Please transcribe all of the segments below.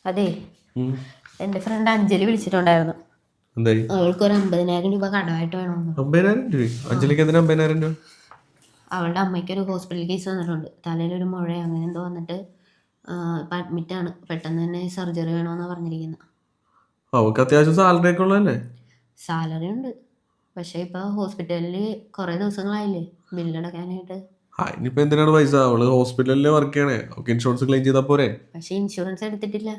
അതെ, എന്റെ ഫ്രണ്ട് അഞ്ജലി വിളിച്ചിട്ടുണ്ടായിരുന്നു. എന്തായി? അവൾക്ക് ഒരു 50,000 രൂപ കടമായിട്ട് വേണമെന്ന്. 50,000 രൂപ? അഞ്ജലിക്ക് എന്തിനാ 50,000 രൂപ? അവളുടെ അമ്മയ്ക്ക് ഒരു ഹോസ്പിറ്റൽ കേസ് വന്നിട്ടുണ്ട്. തലയിലൊരു മുഴ അങ്ങനെ എന്തോ വന്നിട്ട് ഇപ്പം അഡ്മിറ്റാണ്. പെട്ടെന്ന് തന്നെ സർജറി വേണമെന്നാണ് പറഞ്ഞിരിക്കുന്നത്. അവൾക്ക് അത്യാവശ്യം സാലറി ഒക്കെ ഉള്ളതല്ലേ? സാലറി ഉണ്ട്, പക്ഷേ ഇപ്പൊ ഹോസ്പിറ്റലിൽ കുറേ ദിവസങ്ങളായില്ലേ ബില്ലടക്കാനായിട്ട്. ഇനിയിപ്പോ എന്തിനാണ് പൈസ? അവള് ഹോസ്പിറ്റലിൽ വർക്ക് ചെയ്യണേ, അവൾക്ക് ഇൻഷുറൻസ് ക്ലെയിം ചെയ്താൽ പോരെ? പക്ഷെ ഇൻഷുറൻസ് എടുത്തിട്ടില്ല.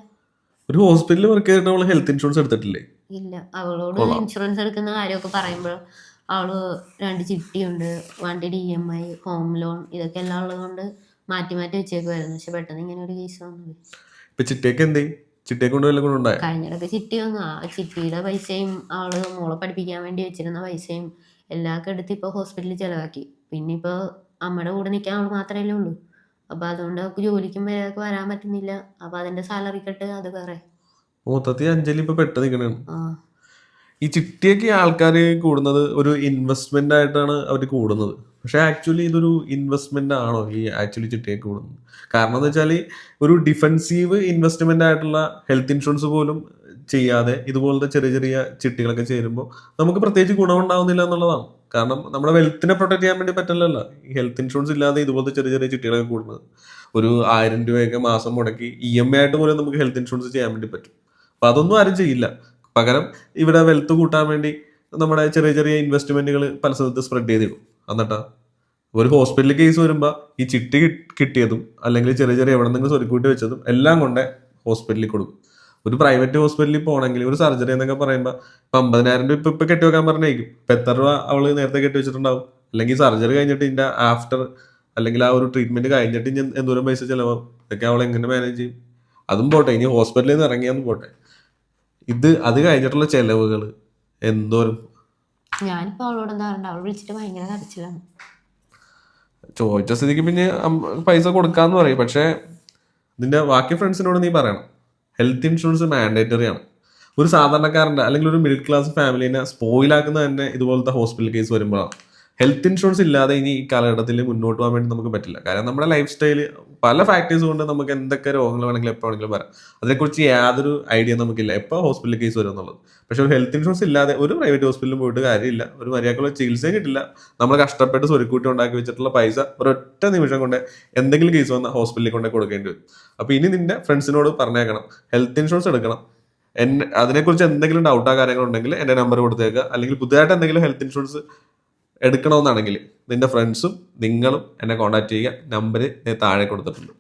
ഒരു ഹോസ്പിറ്റലിൽ വർക്ക് ചെയ്തിട്ട് അവള് ഹെൽത്ത് ഇൻഷുറൻസ് എടുത്തിട്ടില്ലേ? ഇല്ല. അവളോട് ഇൻഷുറൻസ് എടുക്കുന്ന കാര്യമൊക്കെ പറയുമ്പോൾ അവള് 2 ചിട്ടിയുണ്ട്, വണ്ടിയുടെ EMI, ഹോം ലോൺ, ഇതൊക്കെ എല്ലാം ഉള്ളതുകൊണ്ട് മാറ്റി മാറ്റി വെച്ചേക്കുമായിരുന്നു. പക്ഷെ പെട്ടെന്ന് ഇങ്ങനെ ഒരു കേസ് വന്നത്. ഇപ്പൊ ചിട്ടിയൊക്കെ എന്തേ? ചിട്ടിയെ കൊണ്ട് വല്ല കൊണ്ടുണ്ടായോ? കഴിഞ്ഞിടക്ക് ചിട്ടി വന്നു. ആ ചിട്ടിയുടെ പൈസയും അവള് മോളെ പഠിപ്പിക്കാൻ വേണ്ടി വെച്ചിരുന്ന പൈസയും എല്ലാം എടുത്ത് ഇപ്പോൾ ഹോസ്പിറ്റലിൽ ചിലവാക്കി. പിന്നെ ഇപ്പോൾ അമ്മയുടെ കൂടെ നിൽക്കാൻ അവൾ മാത്രമല്ലേ ഉള്ളൂ. അപ്പോൾ അതുകൊണ്ട് അവൾക്ക് ജോലിക്കും വരെയൊക്കെ വരാൻ പറ്റുന്നില്ല. അപ്പോൾ അതിൻ്റെ സാലറി കട്ട് അത് വേറെ. മൊത്തത്തിൽ അഞ്ജലി ഇപ്പൊ പെട്ട് നിൽക്കണേ. ആ ഈ ചിട്ടിയൊക്കെ ആൾക്കാർ കൂടുന്നത് ഒരു ഇൻവെസ്റ്റ്മെന്റ് ആയിട്ടാണ് അവർ കൂടുന്നത്. പക്ഷെ ആക്ച്വലി ഇതൊരു ഇൻവെസ്റ്റ്മെന്റ് ആണോ ഈ ആക്ച്വലി ചിട്ടിയൊക്കെ കൂടുന്നത്? കാരണം എന്ന് വെച്ചാൽ ഒരു ഡിഫെൻസീവ് ഇൻവെസ്റ്റ്മെന്റ് ആയിട്ടുള്ള ഹെൽത്ത് ഇൻഷുറൻസ് പോലും ചെയ്യാതെ ഇതുപോലത്തെ ചെറിയ ചെറിയ ചിട്ടികളൊക്കെ ചേരുമ്പോൾ നമുക്ക് പ്രത്യേകിച്ച് ഗുണമുണ്ടാവുന്നില്ല എന്നുള്ളതാണ്. കാരണം നമ്മുടെ വെൽത്തിനെ പ്രൊട്ടക്ട് ചെയ്യാൻ വേണ്ടി പറ്റില്ലല്ലോ ഈ ഹെൽത്ത് ഇൻഷുറൻസ് ഇല്ലാതെ ഇതുപോലത്തെ ചെറിയ ചെറിയ ചിട്ടികളൊക്കെ കൂടുന്നത്. ഒരു 1000 രൂപയൊക്കെ മാസം മുടക്കി EMI ആയിട്ട് പോലും നമുക്ക് ഹെൽത്ത് ഇൻഷുറൻസ് ചെയ്യാൻ വേണ്ടി പറ്റും. അപ്പൊ അതൊന്നും ആരും ചെയ്യില്ല. പകരം ഇവിടെ വെൽത്ത് കൂട്ടാൻ വേണ്ടി നമ്മുടെ ചെറിയ ചെറിയ ഇൻവെസ്റ്റ്മെന്റുകൾ പല സ്ഥലത്ത് സ്പ്രെഡ് ചെയ്തിടും. എന്നിട്ടാ ഒരു ഹോസ്പിറ്റൽ കേസ് വരുമ്പോൾ ഈ ചിട്ടി കിട്ടിയതും അല്ലെങ്കിൽ ചെറിയ ചെറിയ എവിടെ നിന്നെങ്കിലും സ്വരുക്കൂട്ടി വെച്ചതും എല്ലാം കൊണ്ട് ഹോസ്പിറ്റലിൽ കൊടുക്കും. ഒരു പ്രൈവറ്റ് ഹോസ്പിറ്റലിൽ പോകണമെങ്കിൽ ഒരു സർജറി എന്നൊക്കെ പറയുമ്പോൾ ഇപ്പം 50,000 രൂപ ഇപ്പൊ കെട്ടി വെക്കാൻ പറഞ്ഞേക്കും. ഇപ്പൊ എത്ര രൂപ അവള് നേരത്തെ കെട്ടി വെച്ചിട്ടുണ്ടാവും? അല്ലെങ്കിൽ സർജറി കഴിഞ്ഞിട്ട് ഇതിന്റെ ആഫ്റ്റർ അല്ലെങ്കിൽ ആ ഒരു ട്രീറ്റ്മെന്റ് കഴിഞ്ഞിട്ട് ഇനി എന്തോരം പൈസ ചിലവാകും? ഇതൊക്കെ അവൾ എങ്ങനെ മാനേജ് ചെയ്യും? അതും പോട്ടെ, ഇനി ഹോസ്പിറ്റലിൽ നിന്ന് ഇറങ്ങിയാന്ന് പോട്ടെ, അത് കഴിഞ്ഞിട്ടുള്ള ചെലവുകൾ എന്തോരം. ഞാനിപ്പോൾ അവളോട് എന്താ പറയണ്ട, അവൾ വിളിച്ചിട്ട് ഭയങ്കര കരച്ചിലാണ്. ചോദിച്ച സ്ഥിതിക്ക് പിന്നെ പൈസ കൊടുക്കാന്ന് പറയും. പക്ഷേ നിന്റെ ബാക്കി ഫ്രണ്ട്സിനോട് നീ പറയണം, ഹെൽത്ത് ഇൻഷുറൻസ് മാൻഡേറ്ററി ആണ്. ഒരു സാധാരണക്കാരൻ്റെ അല്ലെങ്കിൽ ഒരു മിഡിൽ ക്ലാസ് ഫാമിലിനെ സ്പോയിലാക്കുന്നത് തന്നെ ഇതുപോലത്തെ ഹോസ്പിറ്റൽ കേസ് വരുമ്പോഴാണ്. ഹെൽത്ത് ഇൻഷുറൻസ് ഇല്ലാതെ ഇനി ഈ കാലഘട്ടത്തിൽ മുന്നോട്ട് പോകാൻ വേണ്ടി നമുക്ക് പറ്റില്ല. കാരണം നമ്മുടെ ലൈഫ് സ്റ്റൈൽ പല ഫാക്ടേഴ്സ് കൊണ്ട് നമുക്ക് എന്തൊക്കെ രോഗങ്ങൾ വേണമെങ്കിലും എപ്പോൾ വേണമെങ്കിലും വരാം. അതിനെക്കുറിച്ച് യാതൊരു ഐഡിയ നമുക്കില്ല എപ്പോൾ ഹോസ്പിറ്റൽ കേസ് വരും എന്നുള്ളത്. പക്ഷെ ഒരു ഹെൽത്ത് ഇൻഷുറൻസ് ഇല്ലാതെ ഒരു പ്രൈവറ്റ് ഹോസ്പിറ്റലിൽ പോയിട്ട് കാര്യമില്ല. ഒരു മര്യാദക്കുള്ള ചികിത്സയും കിട്ടില്ല. നമ്മൾ കഷ്ടപ്പെട്ട് സ്വരുക്കൂട്ടി ഉണ്ടാക്കി വെച്ചിട്ടുള്ള പൈസ ഒരൊറ്റ നിമിഷം കൊണ്ട് എന്തെങ്കിലും കേസ് വന്നാൽ ഹോസ്പിറ്റലിൽ കൊണ്ടേ കൊടുക്കേണ്ടി വരും. അപ്പോൾ ഇനി നിന്റെ ഫ്രണ്ട്സിനോട് പറഞ്ഞേക്കണം, ഹെൽത്ത് ഇൻഷുറൻസ് എടുക്കണം. അതിനെക്കുറിച്ച് എന്തെങ്കിലും ഡൗട്ടോ കാര്യങ്ങളുണ്ടെങ്കിൽ എൻ്റെ നമ്പർ കൊടുത്തേക്കുക. അല്ലെങ്കിൽ പുതിയതായിട്ട് എന്തെങ്കിലും ഹെൽത്ത് ഇൻഷുറൻസ് എടുക്കണമെന്നാണെങ്കിൽ നിന്റെ ഫ്രണ്ട്സും നിങ്ങളും എന്നെ കോൺടാക്ട് ചെയ്യുക. നമ്പർ താഴെ കൊടുത്തിട്ടുണ്ട്.